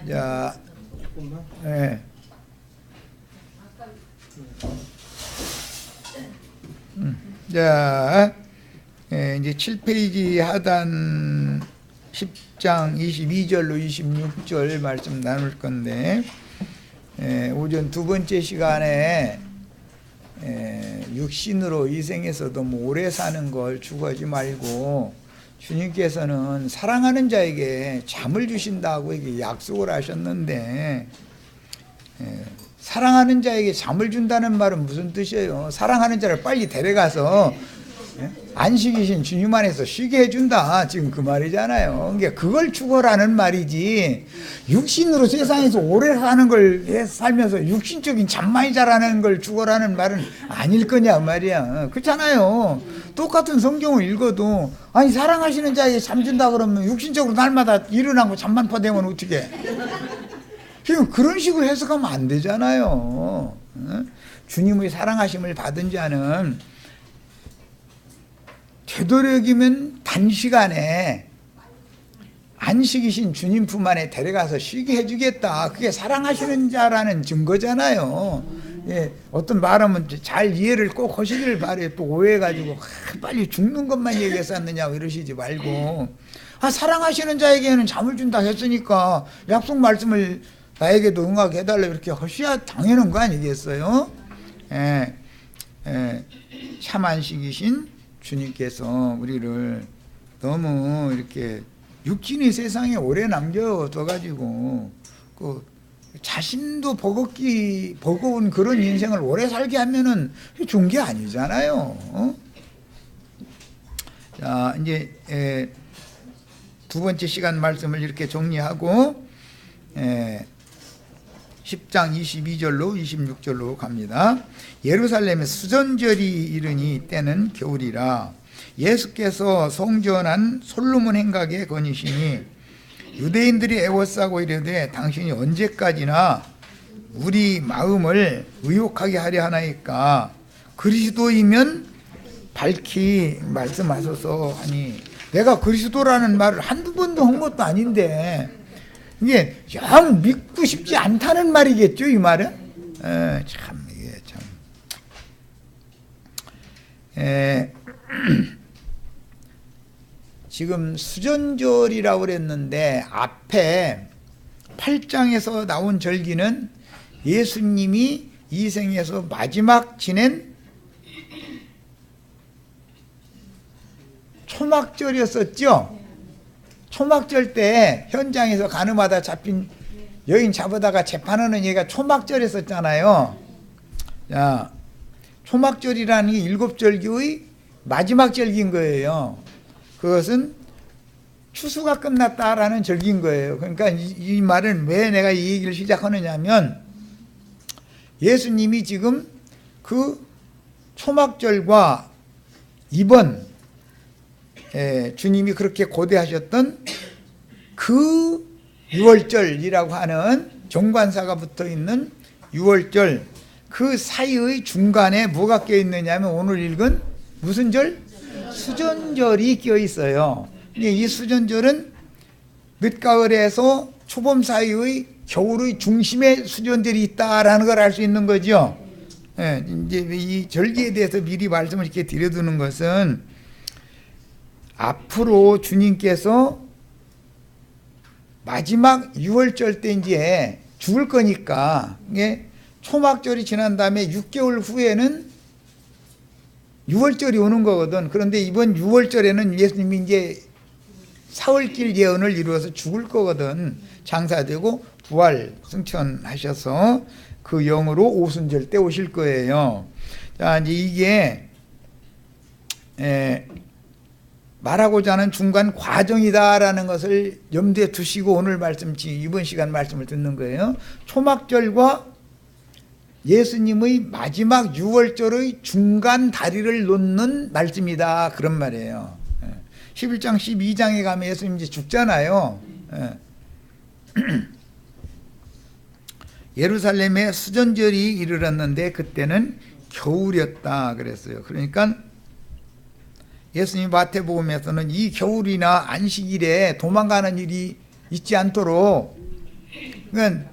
자, 예. 자, 예, 이제 7페이지 하단 10장 22절로 26절 말씀 나눌 건데, 오전 두 번째 시간에 육신으로 이 생에서도 뭐 오래 사는 걸 추구하지 말고 주님께서는 사랑하는 자에게 잠을 주신다고 이게 약속을 하셨는데, 사랑하는 자에게 잠을 준다는 말은 무슨 뜻이에요? 사랑하는 자를 빨리 데려가서 안식이신 주님 안에서 쉬게 해준다, 지금 그 말이잖아요. 그러니까 그걸 추구하라는 말이지, 육신으로 세상에서 오래 사는 걸 살면서 육신적인 잠만이 자라는 걸 추구하라는 말은 아닐 거냐 말이야. 그렇잖아요. 똑같은 성경을 읽어도 아니 사랑하시는 자에게 잠 준다 그러면 육신적으로 날마다 일어나고 잠만 퍼대면 어떻게? 지금 그런 식으로 해석하면 안 되잖아요. 주님의 사랑하심을 받은 자는 되도록이면 단시간에 안식이신 주님 품 안에 데려가서 쉬게 해주겠다. 그게 사랑하시는 자라는 증거잖아요. 예, 어떤 말하면 잘 이해를 꼭 하시길 바래. 또 오해해가지고 빨리 죽는 것만 얘기했었느냐고 이러시지 말고, 사랑하시는 자에게는 잠을 준다 했으니까 약속 말씀을 나에게도 응하게 해달라 이렇게 하셔야 당연한 거 아니겠어요? 참 안식이신 주님께서 우리를 너무 이렇게 육신의 세상에 오래 남겨둬가지고 그 자신도 버거운 그런 인생을 오래 살게 하면은 좋은 게 아니잖아요. 자, 이제 두 번째 시간 말씀을 이렇게 정리하고 10장 22절로 26절로 갑니다. 예루살렘에 수전절이 이르니 때는 겨울이라. 예수께서 성전한 솔로몬 행각에 거니시니 유대인들이 애워싸고 이르되 당신이 언제까지나 우리 마음을 의혹하게 하려 하나이까? 그리스도이면 밝히 말씀하소서 하니, 내가 그리스도라는 말을 한두 번도 한 것도 아닌데 이게 영 믿고 싶지 않다는 말이겠죠, 이 말은? 참 이게 참. 지금 수전절이라고 그랬는데 앞에 8장에서 나온 절기는 예수님이 이 생에서 마지막 지낸 초막절이었었죠. 초막절 때 현장에서 가늠하다 잡힌 여인 잡아다가 재판하는 얘기가 초막절이었었잖아요. 자, 초막절이라는 게 7절기의 마지막 절기인 거예요. 그것은 추수가 끝났다라는 절기인 거예요. 그러니까 이 말은 왜 내가 이 얘기를 시작하느냐 하면, 예수님이 지금 그 초막절과 이번 주님이 그렇게 고대하셨던 그 유월절이라고 하는 정관사가 붙어 있는 유월절, 그 사이의 중간에 뭐가 껴 있느냐면 오늘 읽은 무슨 절? 수전절이 껴 있어요. 이 수전절은 늦가을에서 초봄 사이의 겨울의 중심에 수전절이 있다라는 걸 알 수 있는 거죠. 이제 이 절기에 대해서 미리 말씀을 이렇게 드려두는 것은, 앞으로 주님께서 마지막 6월절 때 이제 죽을 거니까, 초막절이 지난 다음에 6개월 후에는 6월절이 오는 거거든. 그런데 이번 6월절에는 예수님이 이제 사흘길 예언을 이루어서 죽을 거거든. 장사되고 부활 승천하셔서 그 영으로 오순절 때 오실 거예요. 자, 이제 이게 말하고자 하는 중간 과정이다라는 것을 염두에 두시고 오늘 말씀, 이번 시간 말씀을 듣는 거예요. 초막절과 예수님의 마지막 6월절의 중간 다리를 놓는 말씀이다, 그런 말이에요. 11장 12장에 가면 예수님 이제 죽잖아요. 예루살렘에 수전절이 이르렀는데 그때는 겨울이었다 그랬어요. 그러니까 예수님 마태복음에서는 이 겨울이나 안식일에 도망가는 일이 있지 않도록 그러니까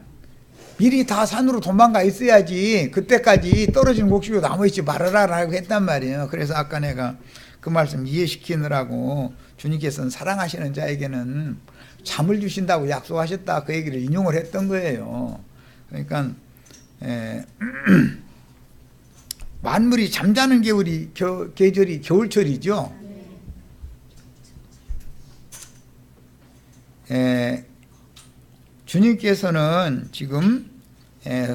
미리 다 산으로 도망가 있어야지 그때까지 떨어진 곡식으로 남아있지 말아라라고 했단 말이에요. 그래서 아까 내가 그 말씀 이해시키느라고 주님께서는 사랑하시는 자에게는 잠을 주신다고 약속하셨다 그 얘기를 인용을 했던 거예요. 그러니까 만물이 잠자는 계절이 겨울철이죠. 주님께서는 지금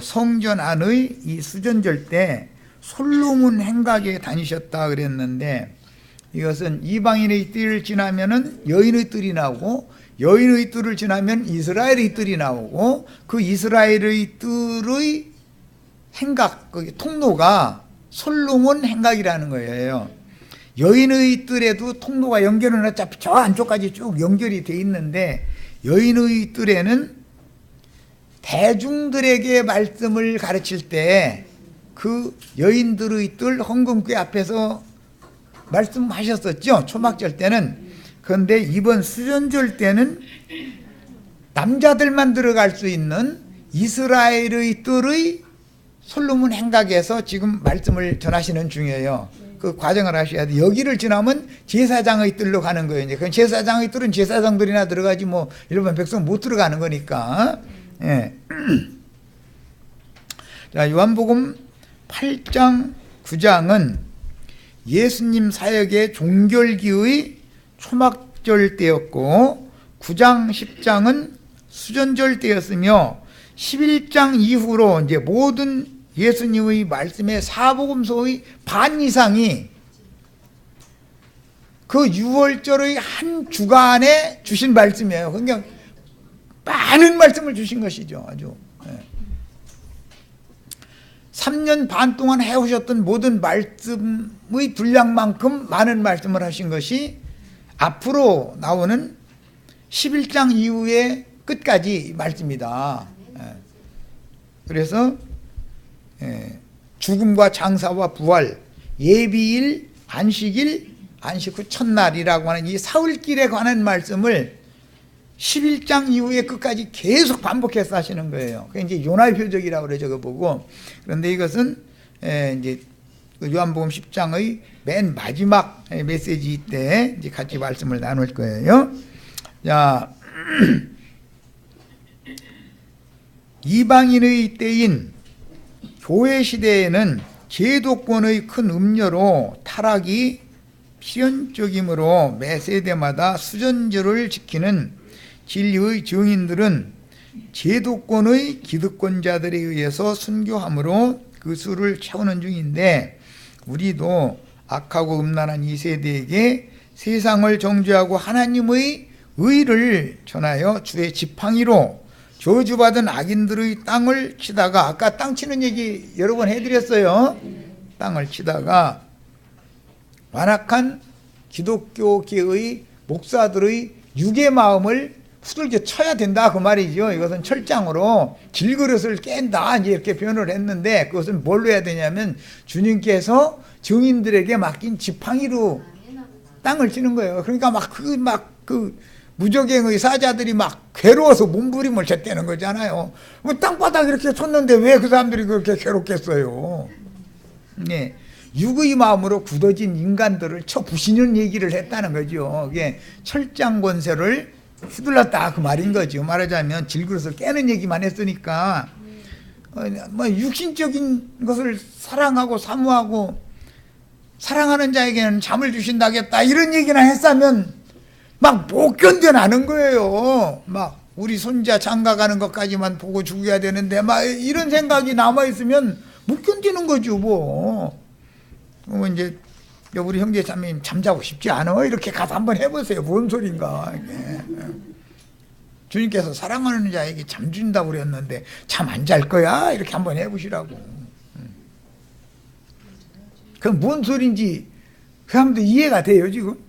성전 안의 이 수전절 때 솔로몬 행각에 다니셨다 그랬는데 이것은 이방인의 뜰을 지나면은 여인의 뜰이 나오고 여인의 뜰을 지나면 이스라엘의 뜰이 나오고 그 이스라엘의 뜰의 행각, 그 통로가 솔로몬 행각이라는 거예요. 여인의 뜰에도 통로가 연결은 어차피 저 안쪽까지 쭉 연결이 돼 있는데 여인의 뜰에는 대중들에게 말씀을 가르칠 때 그 여인들의 뜰 헌금궤 앞에서 말씀하셨었죠. 초막절 때는. 그런데 이번 수전절 때는 남자들만 들어갈 수 있는 이스라엘의 뜰의 솔로몬 행각에서 지금 말씀을 전하시는 중이에요. 그 과정을 하셔야 돼. 여기를 지나면 제사장의 뜰로 가는 거예요. 이제 그 제사장의 뜰은 제사장들이나 들어가지 뭐 일반 백성 못 들어가는 거니까. 예. 자, 요한복음 8장 9장은 예수님 사역의 종결기의 초막절 때였고 9장 10장은 수전절 때였으며 11장 이후로 이제 모든 예수님의 말씀의 사복음서의 반 이상이 그 6월절의 한 주간에 주신 말씀이에요. 그러니까 많은 말씀을 주신 것이죠. 아주 3년 반 동안 해오셨던 모든 말씀의 분량만큼 많은 말씀을 하신 것이 앞으로 나오는 11장 이후의 끝까지 말씀이다. 그래서 죽음과 장사와 부활, 예비일, 안식일, 안식 후 첫날이라고 하는 이 사흘길에 관한 말씀을 11장 이후에 끝까지 계속 반복해서 하시는 거예요. 그게 이제 요나의 표적이라고 그래 저거 보고. 그런데 이것은 이제 요한복음 10장의 맨 마지막 메시지 때 이제 같이 말씀을 나눌 거예요. 자, 이방인의 때인 교회 시대에는 제도권의 큰 음료로 타락이 필연적이므로 매 세대마다 수전절을 지키는 진리의 증인들은 제도권의 기득권자들에 의해서 순교함으로 그 수를 채우는 중인데 우리도 악하고 음란한 이 세대에게 세상을 정죄하고 하나님의 의를 전하여 주의 지팡이로 저주받은 악인들의 땅을 치다가 아까 땅 치는 얘기 여러 번 해드렸어요. 땅을 치다가 완악한 기독교계의 목사들의 육의 마음을 후들겨 쳐야 된다 그 말이죠. 이것은 철장으로 질그릇을 깬다 이제 이렇게 표현을 했는데 그것은 뭘로 해야 되냐면 주님께서 증인들에게 맡긴 지팡이로 땅을 치는 거예요. 그러니까 그 무적행의 사자들이 막 괴로워서 몸부림을 쳤다는 거잖아요. 땅바닥 이렇게 쳤는데 왜 그 사람들이 그렇게 괴롭겠어요. 네. 육의 마음으로 굳어진 인간들을 쳐 부시는 얘기를 했다는 거죠. 그게 철장 권세를 휘둘렀다 그 말인 거죠. 말하자면 질그릇을 깨는 얘기만 했으니까 뭐 육신적인 것을 사랑하고 사모하고 사랑하는 자에게는 잠을 주신다겠다 이런 얘기나 했으면 막 못 견뎌나는 거예요. 막 우리 손자 장가가는 것까지만 보고 죽여야 되는데 막 이런 생각이 남아있으면 못 견디는 거죠 뭐. 그러면 이제 우리 형제 자매님 잠자고 싶지 않아? 이렇게 가서 한번 해보세요. 뭔 소린가. 주님께서 사랑하는 자에게 잠 준다고 그랬는데 잠 안 잘 거야? 이렇게 한번 해보시라고. 그럼 뭔 소린지 그 사람도 이해가 돼요 지금?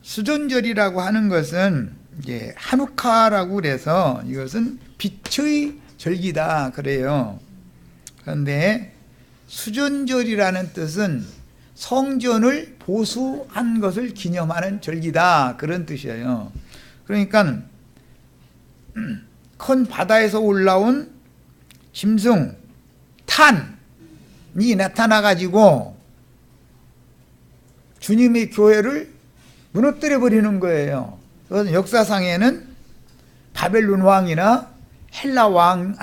수전절이라고 하는 것은 이제 하누카라고 그래서 이것은 빛의 절기다 그래요. 그런데 수전절이라는 뜻은 성전을 보수한 것을 기념하는 절기다, 그런 뜻이에요. 그러니까 큰 바다에서 올라온 짐승, 탄이 나타나 가지고 주님의 교회를 무너뜨려 버리는 거예요. 그래서 역사상에는 바벨론 왕이나 헬라 왕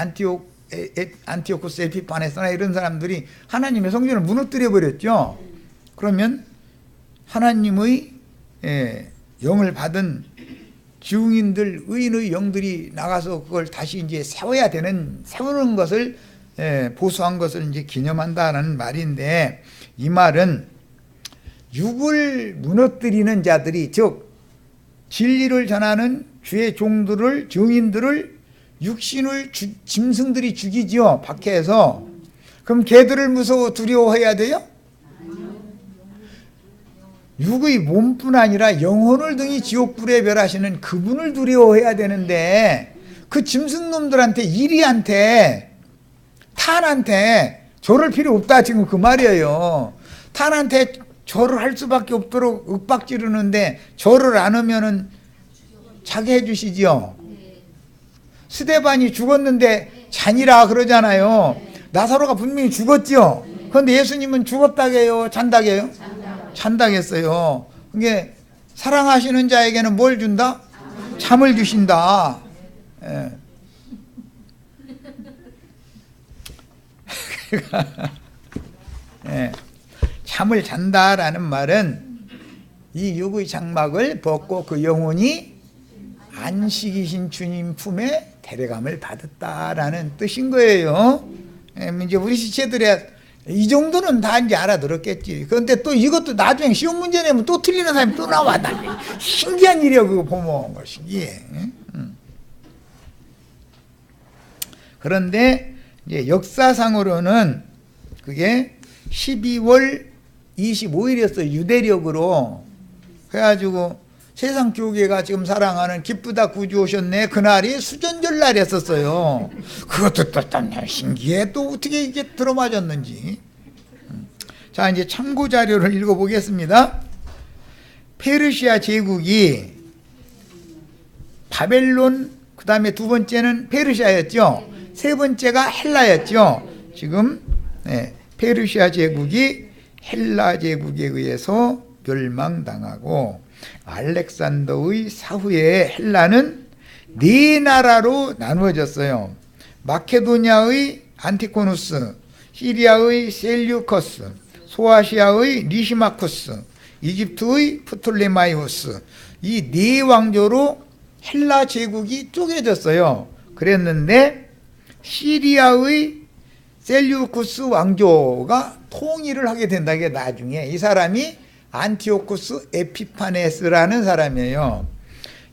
안티오쿠스 에피파네스나 이런 사람들이 하나님의 성전을 무너뜨려 버렸죠. 그러면 하나님의 영을 받은 증인들, 의인의 영들이 나가서 그걸 다시 이제 세우는 것을 보수한 것을 이제 기념한다는 말인데, 이 말은 육을 무너뜨리는 자들이, 즉 진리를 전하는 주의 종들을, 증인들을 육신을 짐승들이 죽이지요, 박해해서. 그럼 걔들을 무서워 두려워해야 돼요? 육의 몸뿐 아니라 영혼을 등이 지옥불에 멸하시는 그분을 두려워해야 되는데, 그 짐승놈들한테, 이리한테, 탄한테 절을 필요 없다, 지금 그 말이에요. 탄한테 절을 할 수밖에 없도록 윽박지르는데 절을 안 하면은 자게 해주시지요. 스데반이 죽었는데 잔이라 그러잖아요. 나사로가 분명히 죽었죠. 그런데 예수님은 죽었다게요, 잔다게요? 잔다겠어요. 그게 사랑하시는 자에게는 뭘 준다? 잠을 주신다. 예. 예. 잠을 잔다라는 말은 이 육의 장막을 벗고 그 영혼이 안식이신 주님 품에 데려감을 받았다라는 뜻인 거예요. 이제 우리 시체들이 이 정도는 다 이제 알아들었겠지. 그런데 또 이것도 나중에 시험 문제 내면 또 틀리는 사람이 또 나와. 신기한 일이야, 그거 보면. 신기해. 그런데 이제 역사상으로는 그게 12월 25일이었어요. 유대력으로. 그래가지고 세상 교계가 지금 사랑하는 기쁘다 구주 오셨네, 그날이 수전절 날이었었어요. 그것도 또 신기해. 또 어떻게 이게 들어맞았는지. 자, 이제 참고 자료를 읽어보겠습니다. 페르시아 제국이 바벨론, 그 다음에 두 번째는 페르시아였죠. 세 번째가 헬라였죠. 지금 페르시아 제국이 헬라 제국에 의해서 멸망당하고, 알렉산더의 사후에 헬라는 네 나라로 나누어졌어요. 마케도니아의 안티코누스, 시리아의 셀류커스, 소아시아의 리시마쿠스, 이집트의 프톨레마이오스, 이 네 왕조로 헬라 제국이 쪼개졌어요. 그랬는데 시리아의 셀류쿠스 왕조가 통일을 하게 된다. 게 나중에 이 사람이 안티오쿠스 에피파네스라는 사람이에요.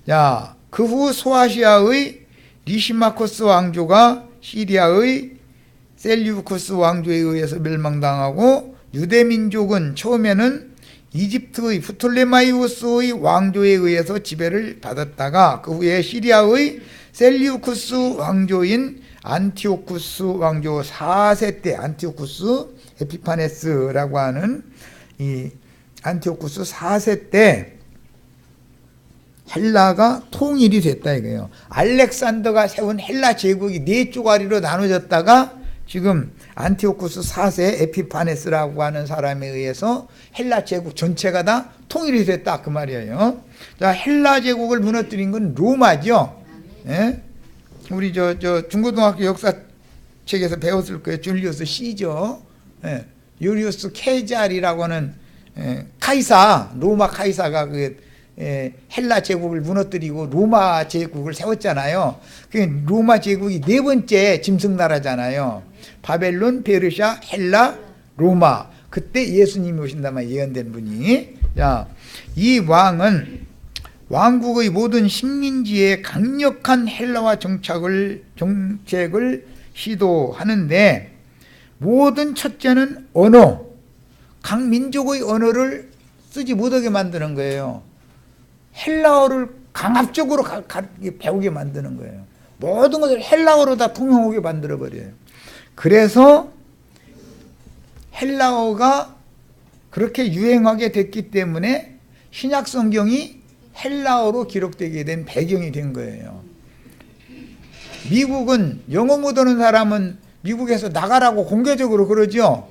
자, 그 후 소아시아의 리시마코스 왕조가 시리아의 셀류쿠스 왕조에 의해서 멸망당하고, 유대민족은 처음에는 이집트의 프톨레마이오스의 왕조에 의해서 지배를 받았다가 그 후에 시리아의 셀류쿠스 왕조인 안티오쿠스 왕조 4세 때, 안티오쿠스 에피파네스라고 하는 이 안티오쿠스 4세 때 헬라가 통일이 됐다 이거예요. 알렉산더가 세운 헬라 제국이 네 쪼가리로 나눠졌다가 지금 안티오쿠스 4세 에피파네스라고 하는 사람에 의해서 헬라 제국 전체가 다 통일이 됐다, 그 말이에요. 자, 헬라 제국을 무너뜨린 건 로마죠. 예? 우리 저 중고등학교 역사책에서 배웠을 거예요. 줄리우스 시저, 유리우스 케자리라고 하는 카이사, 로마 카이사가 그 헬라 제국을 무너뜨리고 로마 제국을 세웠잖아요. 그 로마 제국이 네 번째 짐승 나라잖아요. 바벨론, 페르시아, 헬라, 로마. 그때 예수님이 오신다만 예언된 분이. 자, 이 왕은 왕국의 모든 식민지에 강력한 헬라화 정책을 시도하는데, 모든 첫째는 언어, 각 민족의 언어를 쓰지 못하게 만드는 거예요. 헬라어를 강압적으로 배우게 만드는 거예요. 모든 것을 헬라어로 다 통용하게 만들어버려요. 그래서 헬라어가 그렇게 유행하게 됐기 때문에 신약 성경이 헬라어로 기록되게 된 배경이 된 거예요. 미국은 영어 못하는 사람은 미국에서 나가라고 공개적으로 그러죠.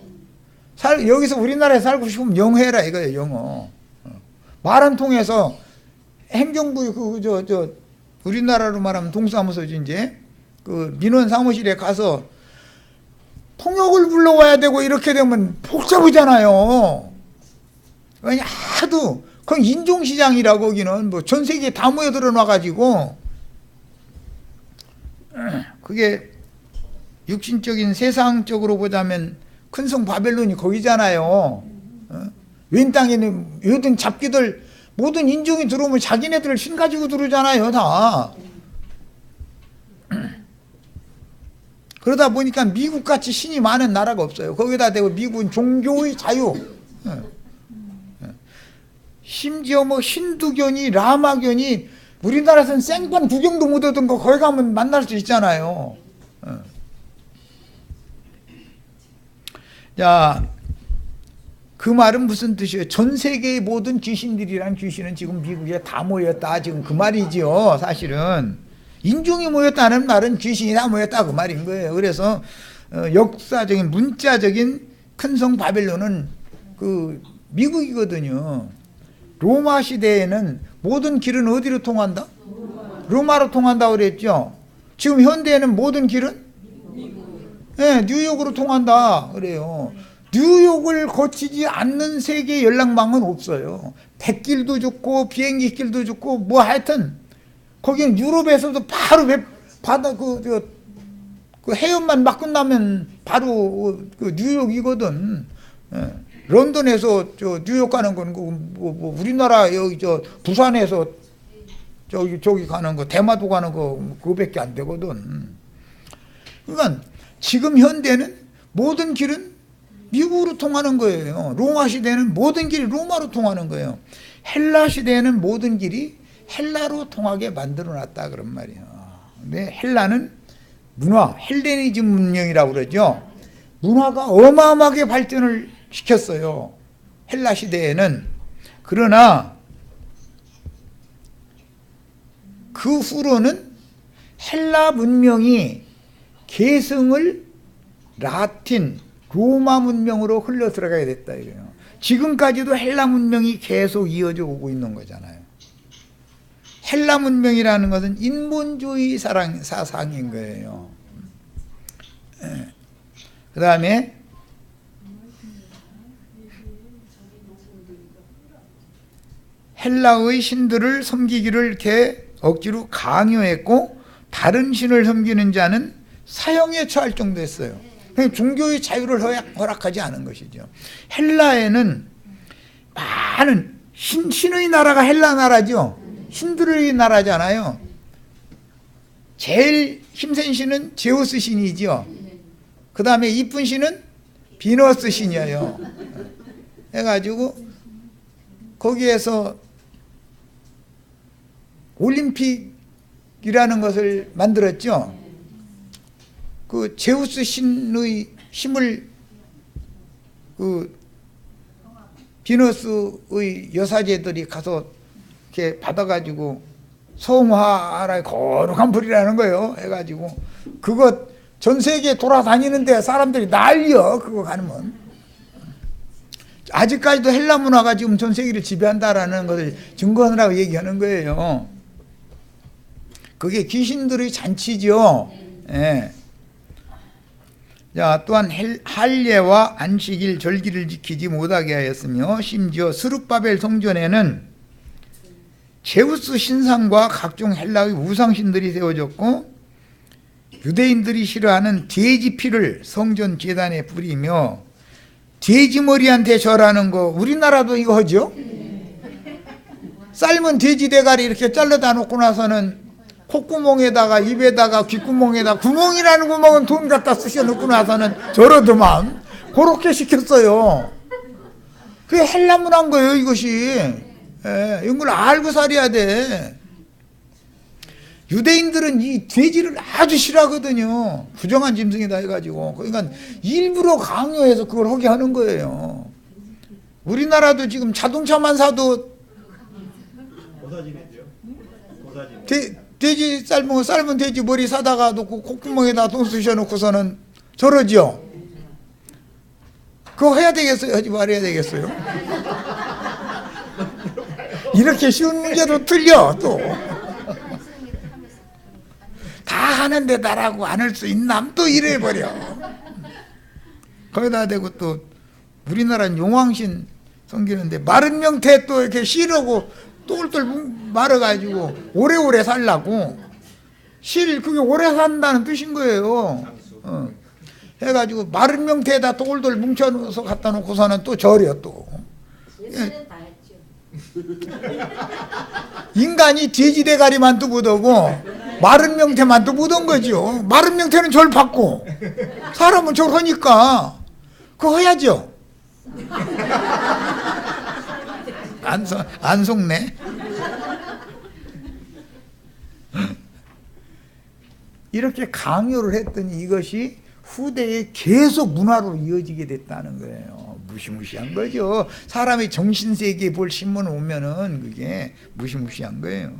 여기서 우리나라에 살고 싶으면 영어 해라 이거예요. 영어. 말 안 통해서 행정부 우리나라로 말하면 동사무소지 이제 그 민원 사무실에 가서 통역을 불러와야 되고 이렇게 되면 복잡하잖아요. 왜냐 하도 그건 인종시장이라고 거기는 뭐 전 세계에 다 모여들어 놔가지고 그게 육신적인 세상적으로 보자면 큰 성 바벨론이 거기잖아요. 웬 땅에는 여든 잡기들 모든 인종이 들어오면 자기네들 신 가지고 들어오잖아요 다. 그러다 보니까 미국같이 신이 많은 나라가 없어요. 거기다 대고 미국은 종교의 자유. 심지어 뭐 힌두교니 라마교니 우리나라에서는 생판 구경도 못 하던 거 거기 가면 만날 수 있잖아요. 자, 그 말은 무슨 뜻이에요? 전 세계의 모든 귀신들이란 귀신은 지금 미국에 다 모였다. 지금 그 말이지요. 사실은 인종이 모였다는 말은 귀신이 다 모였다 그 말인 거예요. 그래서 역사적인 문자적인 큰 성 바벨론은 그 미국이거든요. 로마 시대에는 모든 길은 어디로 통한다? 로마로 통한다고 그랬죠. 지금 현대에는 모든 길은 네, 뉴욕으로 통한다 그래요. 뉴욕을 거치지 않는 세계 연락망은 없어요. 백길도 좋고 비행기 길도 좋고 뭐 하여튼 거기는 유럽에서도 바로 바다 그 해협만 막 끝나면 바로 그 뉴욕이거든. 예. 런던에서 뉴욕 가는 건 뭐 우리나라 여기 부산에서 저기 가는 거 대마도 가는 거 그거밖에 안 되거든. 그러니까 지금 현대는 모든 길은 미국으로 통하는 거예요. 로마 시대는 모든 길이 로마로 통하는 거예요. 헬라 시대에는 모든 길이 헬라로 통하게 만들어놨다 그런 말이에요. 근데 헬라는 문화, 헬레니즘 문명이라고 그러죠. 문화가 어마어마하게 발전을 시켰어요. 헬라 시대에는. 그러나 그 후로는 헬라 문명이 계승을 라틴, 로마 문명으로 흘러 들어가게 됐다 이거예요. 지금까지도 헬라 문명이 계속 이어져 오고 있는 거잖아요. 헬라 문명이라는 것은 인본주의 사상인 거예요. 그 다음에 헬라의 신들을 섬기기를 이렇게 억지로 강요했고 다른 신을 섬기는 자는 사형에 처할 정도였어요. 종교의 자유를 허락하지 않은 것이죠. 헬라에는 많은 신의 나라가 헬라 나라죠. 신들의 나라잖아요. 제일 힘센 신은 제우스 신이죠. 그 다음에 이쁜 신은 비너스 신이에요. 해가지고 거기에서 올림픽이라는 것을 만들었죠. 그 제우스 신의 힘을 그 비너스의 여사제들이 가서 이렇게 받아가지고 성화라 거룩한 불이라는 거예요. 해가지고 그거 전 세계 돌아다니는데 사람들이 난리여. 그거 가면 아직까지도 헬라 문화가 지금 전 세계를 지배한다라는 것을 증거하느라고 얘기하는 거예요. 그게 귀신들의 잔치죠. 예. 자, 또한 할례와 안식일 절기를 지키지 못하게 하였으며 심지어 스룹바벨 성전에는 제우스 신상과 각종 헬라의 우상신들이 세워졌고 유대인들이 싫어하는 돼지 피를 성전 제단에 뿌리며 돼지 머리한테 절하는 거 우리나라도 이거 하죠? 삶은 돼지 대가리 이렇게 잘라다 놓고 나서는 콧구멍에다가 입에다가 귓구멍에다가 구멍이라는 구멍은 돈 갖다 쑤셔 넣고 나서는 저러더만 그렇게 시켰어요. 그게 헬라 문화인 거예요 이것이. 예, 이런 걸 알고 살아야 돼. 유대인들은 이 돼지를 아주 싫어하거든요. 부정한 짐승이다 해가지고. 그러니까 일부러 강요해서 그걸 하게 하는 거예요. 우리나라도 지금 자동차만 사도 고사지네요. 고사지네. 돼지 삶은 돼지 머리 사다가 놓고 콧구멍에다 돈 쑤셔놓고서는 저러죠. 그거 해야 되겠어요? 하지 말아야 되겠어요? 이렇게 쉬운 문제도 틀려 또. 다 하는데 나라고 안 할 수 있나? 또 이래버려. 거기다 대고 또 우리나라는 용왕신 섬기는데 마른 명태 또 이렇게 씨르고 똘똘 말아가지고 오래오래 살라고. 그게 오래 산다는 뜻인 거예요. 해가지고 마른 명태에다 똘똘 뭉쳐서 갖다 놓고서는 또 절여 또. 인간이 돼지 대가리만 또 묻어고 마른 명태만 또 묻은 거죠. 마른 명태는 절 받고 사람은 절하니까 그거 해야죠. 안 속네. 이렇게 강요를 했더니 이것이 후대에 계속 문화로 이어지게 됐다는 거예요. 무시무시한 거죠. 사람이 정신세계에 볼 신문을 오면은 그게 무시무시한 거예요.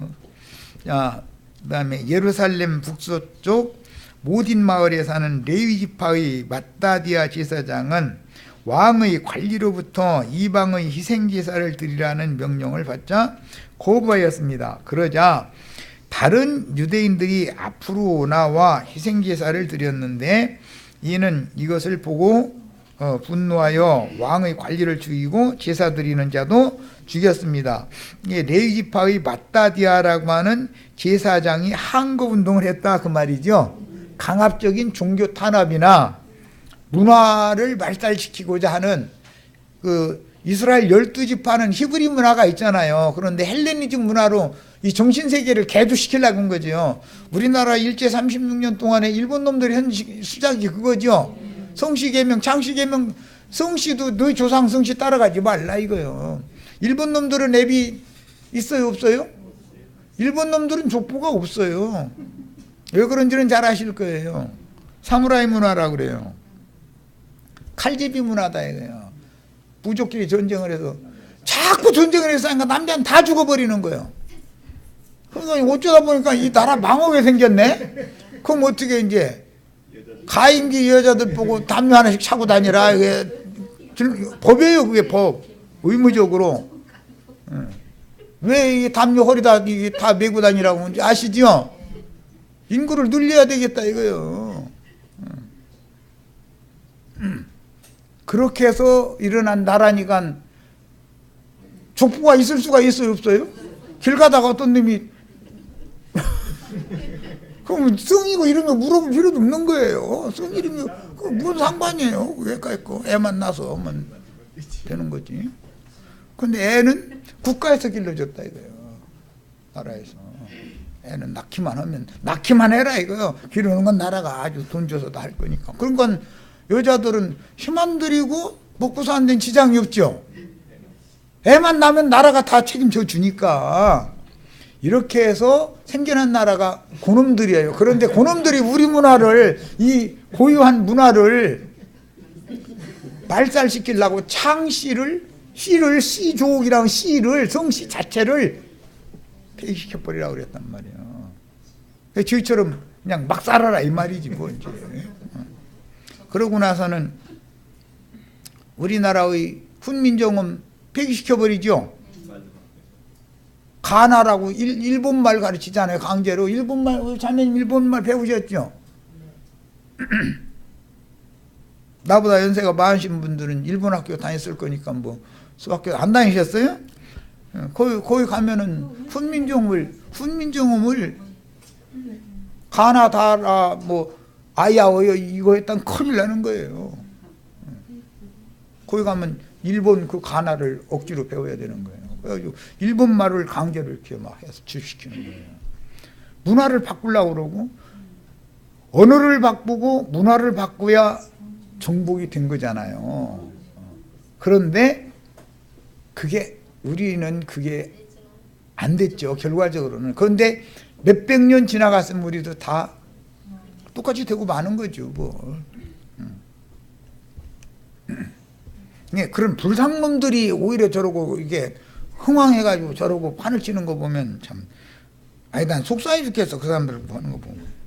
자, 그 다음에 예루살렘 북서쪽 모딘 마을에 사는 레위지파의 마따디아 제사장은 왕의 관리로부터 이방의 희생제사를 드리라는 명령을 받자 거부하였습니다. 그러자 다른 유대인들이 앞으로 나와 희생제사를 드렸는데 이는 이것을 보고 분노하여 왕의 관리를 죽이고 제사 드리는 자도 죽였습니다. 레위지파의 마따디아라고 하는 제사장이 항거운동을 했다 그 말이죠. 강압적인 종교 탄압이나 문화를 발달시키고자 하는 그 이스라엘 12지파는 히브리 문화가 있잖아요. 그런데 헬레니즘 문화로 이 정신세계를 개조시키려고 한 거죠. 우리나라 일제 36년 동안에 일본 놈들이 한 수작이 그거죠. 성씨계명, 창씨계명, 성씨도 너희 조상 성씨 따라가지 말라 이거요. 일본 놈들은 앱이 있어요, 없어요? 일본 놈들은 족보가 없어요. 왜 그런지는 잘 아실 거예요. 사무라이 문화라고 그래요. 칼집이 문화다 이거예요. 부족끼리 전쟁을 해서 자꾸 전쟁을 해서 남자는 다 죽어버리는 거예요. 그러니까 어쩌다 보니까 이 나라 망하게 생겼네. 그럼 어떻게 이제 가임기 여자들 보고 담요 하나씩 차고 다니라. 이게 법이에요. 그게 법. 의무적으로. 왜 이 담요 허리다 다 메고 다니라고 아시죠? 인구를 늘려야 되겠다 이거요. 그렇게 해서 일어난 나라니까 족보가 있을 수가 있어요, 없어요? 길 가다가 어떤 놈이 그럼 성이고 이런 거 물어볼 필요도 없는 거예요. 성 이름이 무슨 상관이에요? 왜까지 거 애만 낳아서 하면 되는 거지. 근데 애는 국가에서 길러줬다 이거예요. 나라에서. 애는 낳기만 해라 이거요. 기르는 건 나라가 아주 돈 줘서도 할 거니까. 그런 건 여자들은 힘 안 들이고 먹고 사는 데는 지장이 없죠. 애만 낳으면 나라가 다 책임져 주니까. 이렇게 해서 생겨난 나라가 고놈들이에요. 그런데 고놈들이 우리 문화를, 이 고유한 문화를 발달시키려고 창씨를, 씨족이라는 씨를, 성씨 자체를 폐기시켜버리라고 그랬단 말이에요. 저희처럼 그냥 막 살아라 이 말이지 뭐 이제. 그러고 나서는 우리나라의 훈민정음 폐기시켜버리죠. 가나라고 일본말 가르치잖아요. 강제로. 일본말, 자매님 일본말 배우셨죠? 나보다 연세가 많으신 분들은 일본 학교 다녔을 거니까 뭐 수학교 안 다니셨어요? 거기 가면은 훈민정음을 가나다라 뭐 아야어여 이거 했다면 큰일 나는 거예요. 거기 가면 일본 그 가나를 억지로 배워야 되는 거예요. 그래가지고 일본 말을 강제로 이렇게 막 해서 주시키는 거예요. 문화를 바꾸려고 그러고 언어를 바꾸고 문화를 바꾸야 정복이 된 거잖아요. 그런데 우리는 그게 안 됐죠. 결과적으로는. 그런데 몇백 년 지나갔으면 우리도 다 똑같이 되고 마는 거죠. 뭐. 예, 그런 불상놈들이 오히려 저러고 이게 흥황해가지고 저러고 판을 치는 거 보면 참, 아니 난 속상해 죽겠어 그 사람들 보는 거 보면.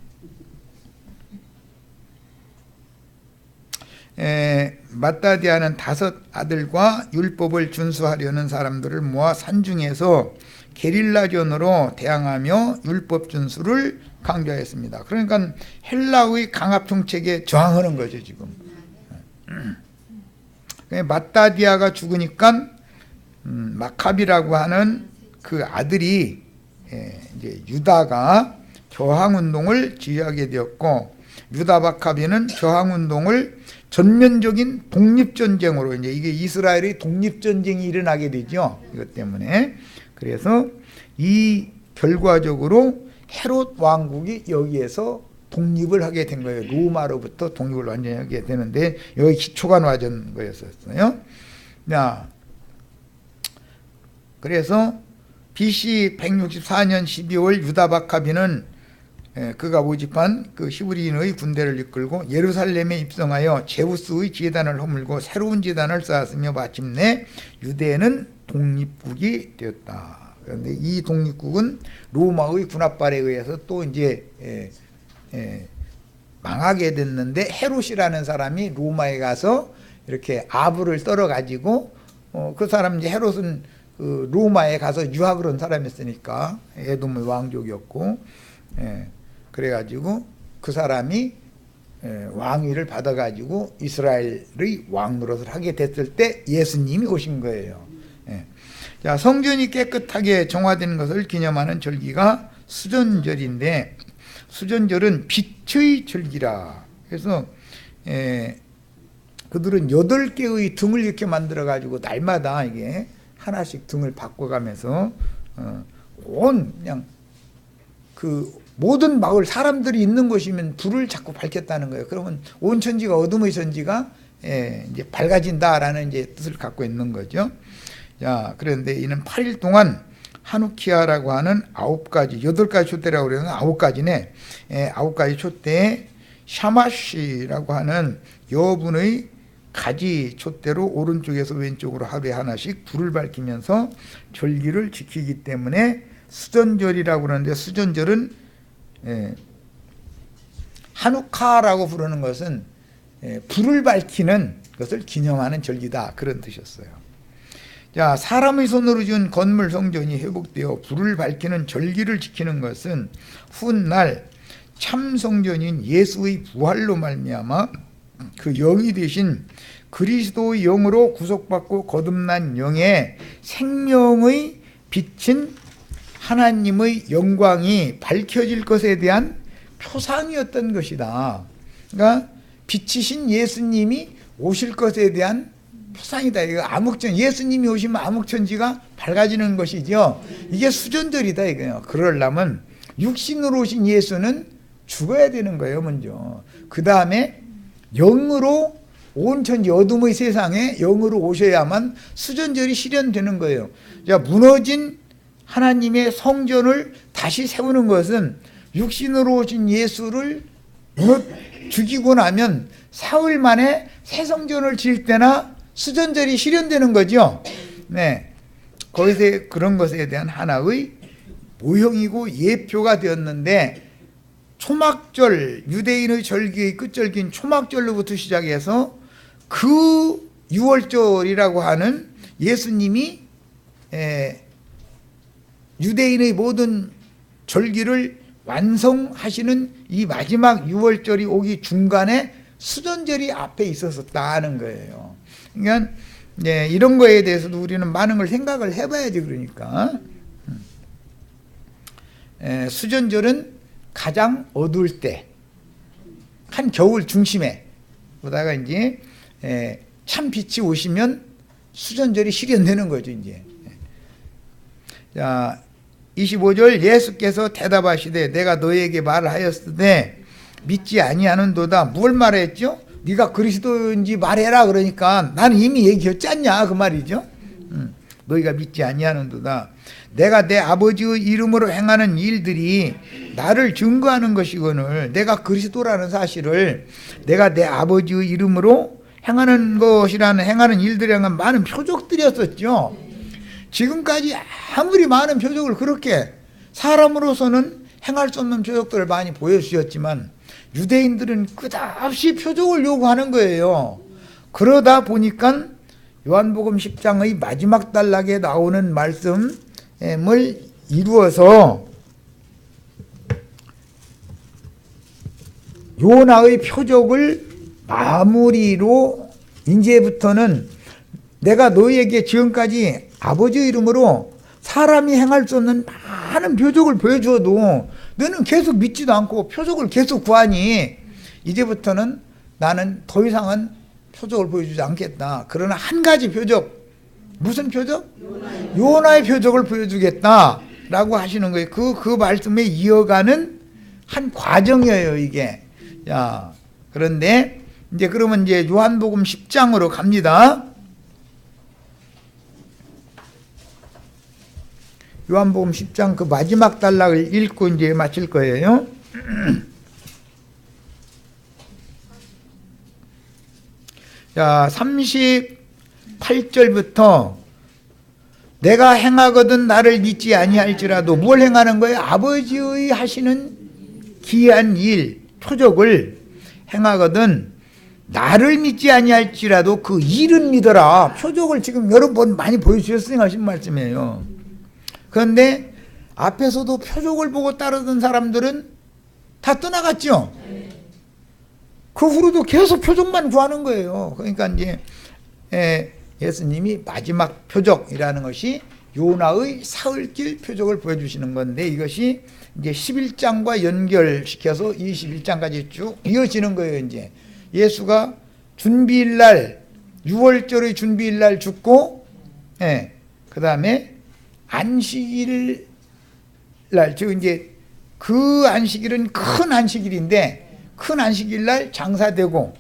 마따디아는 5 아들과 율법을 준수하려는 사람들을 모아 산중에서 게릴라전으로 대항하며 율법 준수를 강조했습니다. 그러니까 헬라의 강압 정책에 저항하는 거죠 지금. 마따디아가 죽으니까 마카비라고 하는 그 아들이 이제 유다가 저항운동을 지휘하게 되었고, 유다 마카비는 저항운동을 전면적인 독립전쟁으로, 이제 이게 이스라엘의 독립전쟁이 일어나게 되죠. 이것 때문에. 그래서 이 결과적으로 헤롯 왕국이 여기에서 독립을 하게 된 거예요. 로마로부터 독립을 완전히 하게 되는데 여기 기초가 놓아진 거였었어요. 자, 그래서 BC 164년 12월 유다 마카비는 그가 모집한 그 히브리인의 군대를 이끌고 예루살렘에 입성하여 제우스의 제단을 허물고 새로운 제단을 쌓았으며 마침내 유대는 독립국이 되었다. 그런데 이 독립국은 로마의 군합발에 의해서 또 이제 망하게 됐는데, 헤롯이라는 사람이 로마에 가서 이렇게 아부를 떨어 가지고 그 사람 이제 헤롯은 그 로마에 가서 유학을 한 사람이었으니까 에돔의 왕족이었고, 그래가지고 그 사람이 왕위를 받아가지고 이스라엘의 왕 노릇을 하게 됐을 때 예수님이 오신 거예요. 자, 성전이 깨끗하게 정화된 것을 기념하는 절기가 수전절인데, 수전절은 빛의 절기라. 그래서 그들은 8개의 등을 이렇게 만들어 가지고 날마다 이게 하나씩 등을 바꿔가면서 온 그냥 그 모든 마을 사람들이 있는 곳이면 불을 자꾸 밝혔다는 거예요. 그러면 온 천지가 어둠의 천지가 이제 밝아진다라는 이제 뜻을 갖고 있는 거죠. 자, 그런데 이는 8일 동안 하누키아라고 하는 9가지, 8가지 촛대라고 그러는 9가지네. 9가지 촛대에 샤마시라고 하는 여분의 가지 촛대로 오른쪽에서 왼쪽으로 하루에 하나씩 불을 밝히면서 절기를 지키기 때문에 수전절이라고 그러는데, 수전절은 하누카라고 부르는 것은 불을 밝히는 것을 기념하는 절기다, 그런 뜻이었어요. 자, 사람의 손으로 지은 건물 성전이 회복되어 불을 밝히는 절기를 지키는 것은 훗날 참 성전인 예수의 부활로 말미암아 그 영이 되신 그리스도의 영으로 구속받고 거듭난 영의 생명의 빛인 하나님의 영광이 밝혀질 것에 대한 표상이었던 것이다. 그러니까 빛이신 예수님이 오실 것에 대한 표상이다. 이거 암흑천, 예수님이 오시면 암흑천지가 밝아지는 것이죠. 이게 수전절이다 이거예요. 그러려면 육신으로 오신 예수는 죽어야 되는 거예요, 먼저. 그 다음에 영으로 온 천지 어둠의 세상에 영으로 오셔야만 수전절이 실현되는 거예요. 자, 무너진 하나님의 성전을 다시 세우는 것은 육신으로 오신 예수를 죽이고 나면 사흘 만에 새 성전을 지을 때나 수전절이 실현되는 거죠. 네, 거기서 그런 것에 대한 하나의 모형이고 예표가 되었는데, 초막절, 유대인의 절기의 끝절기인 초막절로부터 시작해서 그 6월절이라고 하는 예수님이 유대인의 모든 절기를 완성하시는 이 마지막 6월절이 오기 중간에 수전절이 앞에 있었다는 거예요. 그러니까 이런 거에 대해서도 우리는 많은 걸 생각을 해봐야지. 그러니까 수전절은 가장 어두울 때, 한 겨울 중심에 보다가 이제 참 빛이 오시면 수전절이 실현되는 거죠. 이제 자, 25절, 예수께서 대답하시되 내가 너에게 말을 하였으되 믿지 아니하는도다. 뭘 말했죠? 네가 그리스도인지 말해라. 그러니까 나는 이미 얘기했지 않냐, 그 말이죠. 너희가 믿지 아니하는도다. 내가 내 아버지의 이름으로 행하는 일들이 나를 증거하는 것이거늘, 내가 그리스도라는 사실을 내가 내 아버지의 이름으로 행하는 것이라는 행하는 일들이란 많은 표적들이었었죠. 지금까지 아무리 많은 표적을 그렇게 사람으로서는 행할 수 없는 표적들을 많이 보여주셨지만 유대인들은 끝없이 표적을 요구하는 거예요. 그러다 보니까 요한복음 10장의 마지막 단락에 나오는 말씀을 이루어서 요나의 표적을 마무리로 이제부터는 내가 너희에게 지금까지 아버지의 이름으로 사람이 행할 수 없는 많은 표적을 보여주어도 너는 계속 믿지도 않고 표적을 계속 구하니 이제부터는 나는 더 이상은 표적을 보여주지 않겠다. 그러나 한 가지 표적, 무슨 표적? 요나의 표적을 보여주겠다라고 하시는 거예요. 그 말씀에 이어가는 한 과정이에요, 이게. 자, 그런데 이제 그러면 이제 요한복음 10장으로 갑니다. 요한복음 10장 그 마지막 단락을 읽고 이제 마칠 거예요. 자, 38절부터 내가 행하거든 나를 믿지 아니할지라도 뭘 행하는 거예요? 아버지의 하시는 기이한 일, 표적을 행하거든 나를 믿지 아니할지라도 그 일은 믿어라. 표적을 지금 여러 번 많이 보여주셨으니까 하신 말씀이에요. 그런데 앞에서도 표적을 보고 따르던 사람들은 다 떠나갔죠. 그 후로도 계속 표적만 구하는 거예요. 그러니까 이제 예수님이 마지막 표적이라는 것이 요나의 사흘길 표적을 보여주시는 건데 이것이 이제 11장과 연결시켜서 21장까지 쭉 이어지는 거예요. 이제 예수가 준비일날 6월절의 준비일날 죽고 그 다음에 안식일 날, 즉 이제 그 안식일은 큰 안식일인데 큰 안식일 날 장사되고,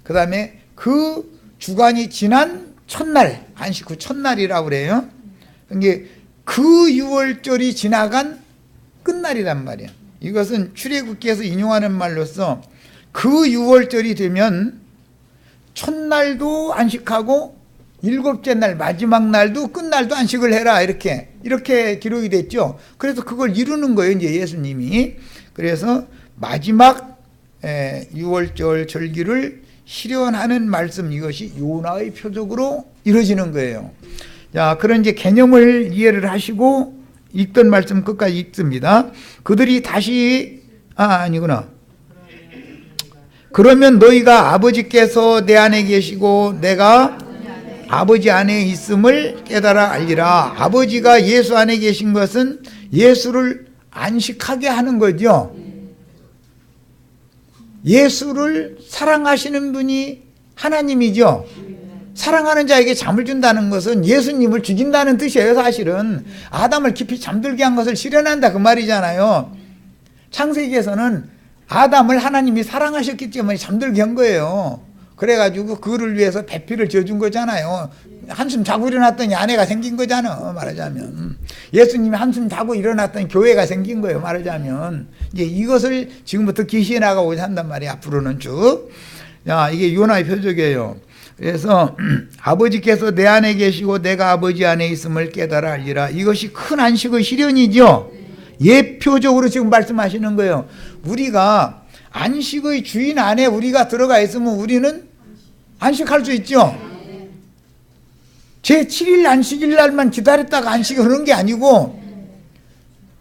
그 다음에 그 주간이 지난 첫날, 안식 후 첫날이라고 그래요. 이게 그 6월절이 지나간 끝날이란 말이야. 이것은 출애굽기에서 인용하는 말로서 그 6월절이 되면 첫날도 안식하고 일곱째 날 마지막 날도 끝날도 안식을 해라 이렇게 기록이 됐죠. 그래서 그걸 이루는 거예요 이제 예수님이. 그래서 마지막 6월절 절기를 실현하는 말씀, 이것이 요나의 표적으로 이루어지는 거예요. 자, 그런 이제 개념을 이해를 하시고 읽던 말씀 끝까지 읽습니다. 그들이 다시 아니구나. 그러면 너희가 아버지께서 내 안에 계시고 내가 아버지 안에 있음을 깨달아 알리라. 아버지가 예수 안에 계신 것은 예수를 안식하게 하는 거죠. 예수를 사랑하시는 분이 하나님이죠. 사랑하는 자에게 잠을 준다는 것은 예수님을 죽인다는 뜻이에요. 사실은 아담을 깊이 잠들게 한 것을 실현한다 그 말이잖아요. 창세기에서는 아담을 하나님이 사랑하셨기 때문에 잠들게 한 거예요. 그래가지고 그를 위해서 배필을 지어준 거잖아요. 한숨 자고 일어났더니 아내가 생긴 거잖아, 말하자면. 예수님이 한숨 자고 일어났더니 교회가 생긴 거예요, 말하자면. 이제 이것을 지금부터 계시해 나가고자 한단 말이에요, 앞으로는 쭉. 자, 이게 요나의 표적이에요. 그래서 아버지께서 내 안에 계시고 내가 아버지 안에 있음을 깨달아 알리라. 이것이 큰 안식의 실현이죠. 예표적으로 지금 말씀하시는 거예요. 우리가 안식의 주인 안에 우리가 들어가 있으면 우리는 안식할 수 있죠. 제7일 안식일 날만 기다렸다가 안식을 하는 게 아니고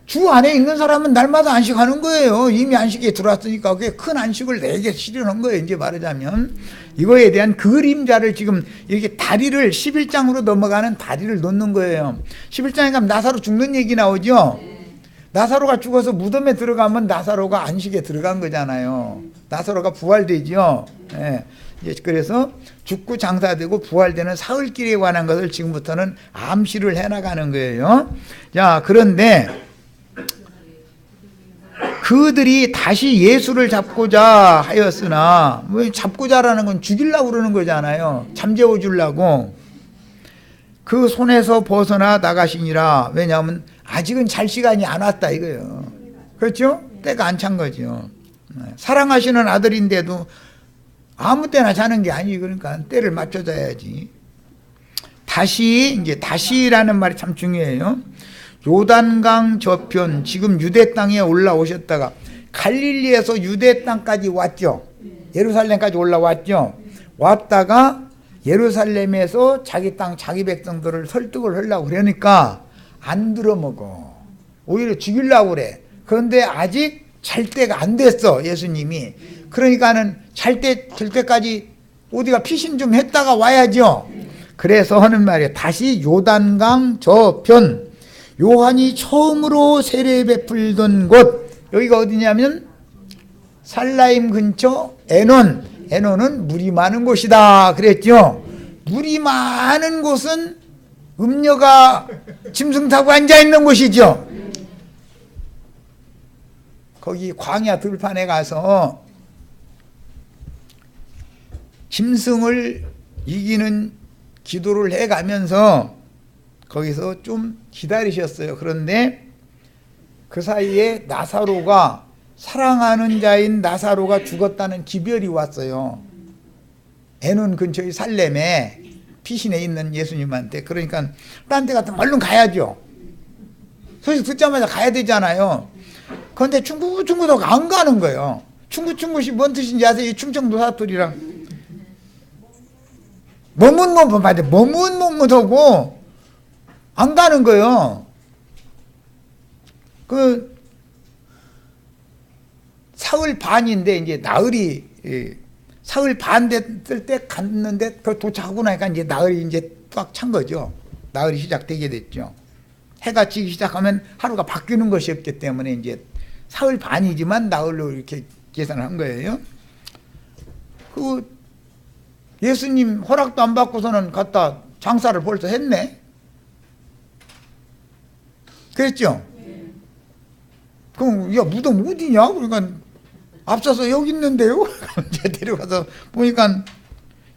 주 안에 있는 사람은 날마다 안식하는 거예요. 이미 안식에 들어왔으니까 그게 큰 안식을 내게 실현한 거예요. 이제 말하자면 이거에 대한 그림자를 지금 이렇게 다리를 11장으로 넘어가는 다리를 놓는 거예요. 11장에 가면 나사로 죽는 얘기 나오죠. 나사로가 죽어서 무덤에 들어가면 나사로가 안식에 들어간 거잖아요. 나사로가 부활되죠. 그래서 죽고 장사되고 부활되는 사흘길에 관한 것을 지금부터는 암시를 해나가는 거예요. 자, 그런데 그들이 다시 예수를 잡고자 하였으나, 잡고자라는 건 죽이려고 그러는 거잖아요. 잠재워 주려고. 그 손에서 벗어나 나가시니라. 왜냐하면 아직은 잘 시간이 안 왔다 이거예요. 그렇죠? 때가 안 찬 거죠. 사랑하시는 아들인데도 아무 때나 자는 게 아니지. 그러니까 때를 맞춰 자야지. 다시라는 말이 참 중요해요. 요단강 저편, 지금 유대 땅에 올라오셨다가 갈릴리에서 유대 땅까지 왔죠. 예루살렘까지 올라왔죠. 왔다가 예루살렘에서 자기 땅, 자기 백성들을 설득을 하려고 그러니까 안 들어먹어. 오히려 죽이려고 그래. 그런데 아직 잘 때가 안 됐어, 예수님이. 그러니까는 될 때까지 어디가 피신 좀 했다가 와야죠. 그래서 하는 말이에요. 다시 요단강 저편, 요한이 처음으로 세례 베풀던 곳, 여기가 어디냐면 살라임 근처 에논은 물이 많은 곳이다 그랬죠. 물이 많은 곳은 음녀가 짐승 타고 앉아있는 곳이죠. 거기 광야 들판에 가서 짐승을 이기는 기도를 해가면서 거기서 좀 기다리셨어요. 그런데 그 사이에 나사로가, 사랑하는 자인 나사로가 죽었다는 기별이 왔어요. 에논 근처의 살렘에 피신에 있는 예수님한테. 그러니까 딴 데 같으면 얼른 가야죠. 소식 듣자마자 가야 되잖아요. 그런데 충구도 안 가는 거예요. 충구시 뭔 뜻인지 아세요? 이 충청도 사투리랑 머뭇머뭇하고 안 가는 거예요. 그 사흘 반인데 이제 나흘이 사흘 반 됐을 때 갔는데 그 도착하고 나니까 이제 나흘이 이제 꽉 찬 거죠. 나흘이 시작되게 됐죠. 해가 지기 시작하면 하루가 바뀌는 것이 없기 때문에 이제 사흘 반이지만 나흘로 이렇게 계산을 한 거예요. 그 예수님 허락도 안 받고서는 갔다 장사를 벌써 했네. 그랬죠? 그럼 야 무덤 어디냐? 그러니까 앞서서 여기 있는데요. 이제 데려가서 보니까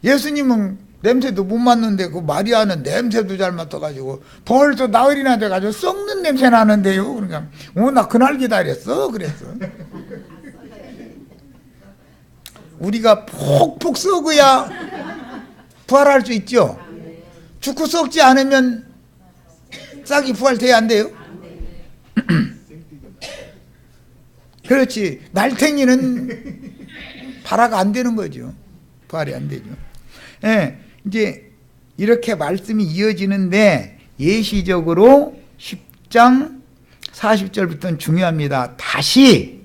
예수님은 냄새도 못 맡는데 그 마리아는 냄새도 잘 맡아가지고 벌써 나흘이나 돼가지고 썩는 냄새 나는데요. 그러니까 나 그날 기다렸어. 그랬어. 우리가 폭폭 썩어야 부활할 수 있죠. 죽고 썩지 않으면 싹이 부활돼야 안 돼요? 그렇지. 날탱이는 발화가 안 되는 거죠. 부활이 안 되죠. 예, 이제 이렇게 말씀이 이어지는데 예시적으로 10장 40절부터는 중요합니다. 다시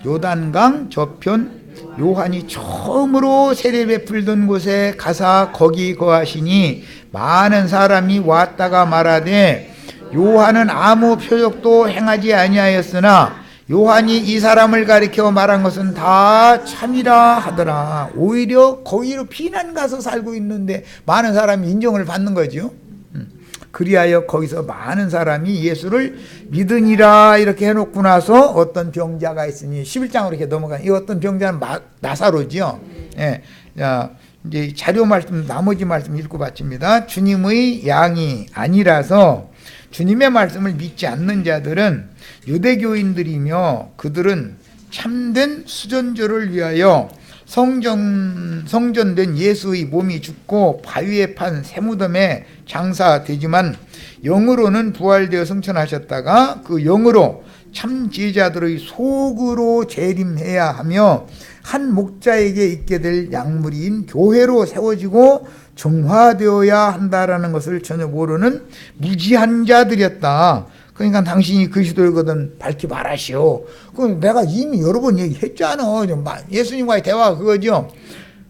요단강 저편 요한이 처음으로 세례 베풀던 곳에 가사 거기 거하시니 많은 사람이 왔다가 말하되 요한은 아무 표적도 행하지 아니하였으나 요한이 이 사람을 가리켜 말한 것은 다 참이라 하더라. 오히려 거기로 피난 가서 살고 있는데 많은 사람이 인정을 받는 거죠. 그리하여 거기서 많은 사람이 예수를 믿으니라 이렇게 해놓고 나서 어떤 병자가 있으니 11장으로 이렇게 넘어가니 이 어떤 병자는 나사로죠. 예. 자, 이제 자료 말씀 나머지 말씀 읽고 바칩니다. 주님의 양이 아니라서 주님의 말씀을 믿지 않는 자들은 유대교인들이며 그들은 참된 수전제를 위하여 성전된 예수의 몸이 죽고 바위에 판 새무덤에 장사되지만 영으로는 부활되어 승천하셨다가 그 영으로 참 제자들의 속으로 재림해야 하며 한 목자에게 있게 될 약물인 교회로 세워지고 정화되어야 한다라는 것을 전혀 모르는 무지한 자들이었다. 그러니까 당신이 그리스도이거든 밝히 말하시오. 그럼 내가 이미 여러 번 얘기했잖아. 예수님과의 대화가 그거죠.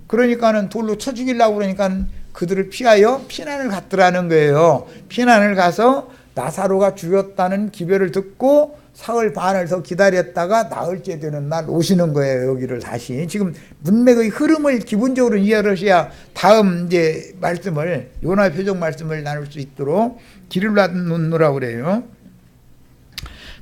그러니까는 돌로 쳐 죽이려고 그러니까 그들을 피하여 피난을 갔더라는 거예요. 피난을 가서 나사로가 죽였다는 기별을 듣고 사흘 반을 더 기다렸다가 나흘째 되는 날 오시는 거예요. 여기를 다시. 지금 문맥의 흐름을 기본적으로 이해를 하셔야 다음 이제 말씀을, 요나의 표적 말씀을 나눌 수 있도록 길을 놓느라고 그래요.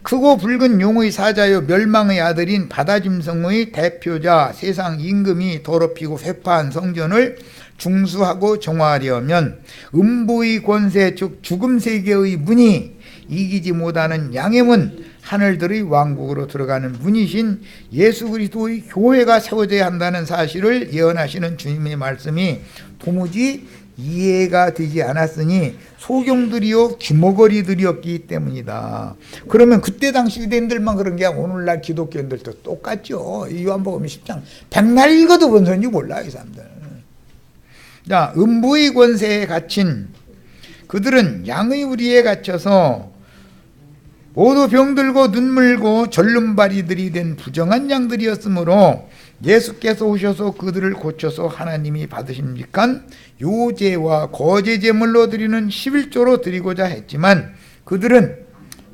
크고 붉은 용의 사자여 멸망의 아들인 바다짐승의 대표자 세상 임금이 더럽히고 회파한 성전을 중수하고 정화하려면 음보의 권세 즉 죽음 세계의 문이 이기지 못하는 양의 문 하늘들의 왕국으로 들어가는 분이신 예수 그리스도의 교회가 세워져야 한다는 사실을 예언하시는 주님의 말씀이 도무지 이해가 되지 않았으니 소경들이요 귀머거리들이었기 때문이다. 그러면 그때 당시 유대인들만 그런 게 오늘날 기독교인들도 똑같죠. 이 요한복음 10장 백날 읽어도 뭔 소리인지 몰라 이 사람들. 자, 음부의 권세에 갇힌 그들은 양의 우리에 갇혀서 모두 병들고 눈물고 절름발이들이 된 부정한 양들이었으므로 예수께서 오셔서 그들을 고쳐서 하나님이 받으신 직간 요제와 거제 제물로 드리는 11조로 드리고자 했지만 그들은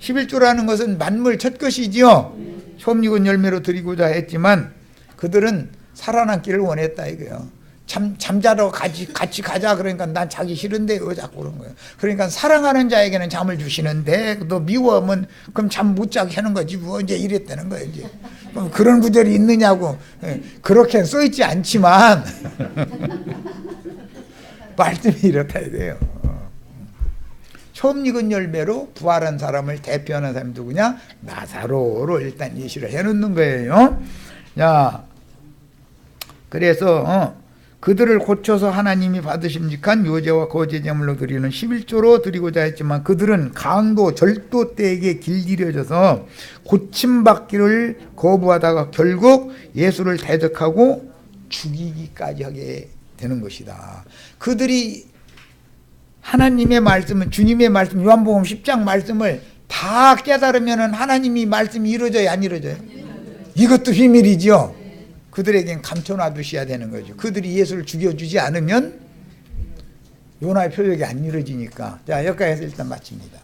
11조라는 것은 만물 첫 것이지요. 섭리곤 열매로 드리고자 했지만 그들은 살아남기를 원했다 이거예요. 잠자러 같이 가자 그러니까 난 자기 싫은데 왜 자꾸 그런 거예요. 그러니까 사랑하는 자에게는 잠을 주시는데 또 미워하면 그럼 잠 못 자게 하는 거지 뭐 이제 이랬다는 거예요. 이제 그런 구절이 있느냐고. 그렇게 써있지 않지만 말씀이 이렇다 이거예요. 처음 익은 열매로 부활한 사람을 대표하는 사람이 누구냐? 나사로로 일단 예시를 해놓는 거예요. 자, 그래서 그들을 고쳐서 하나님이 받으심직한 요제와 거제 제물로 드리는 11조로 드리고자 했지만 그들은 강도 절도 때에게 길들여져서 고침받기를 거부하다가 결국 예수를 대적하고 죽이기까지 하게 되는 것이다. 그들이 하나님의 말씀은 주님의 말씀 요한복음 10장 말씀을 다 깨달으면 하나님이 말씀이 이루어져요 안 이루어져요? 이것도 비밀이죠. 그들에겐 감춰놔 두셔야 되는 거죠. 그들이 예수를 죽여주지 않으면 요나의 표적이 안 이루어지니까. 자, 여기까지 해서 일단 마칩니다.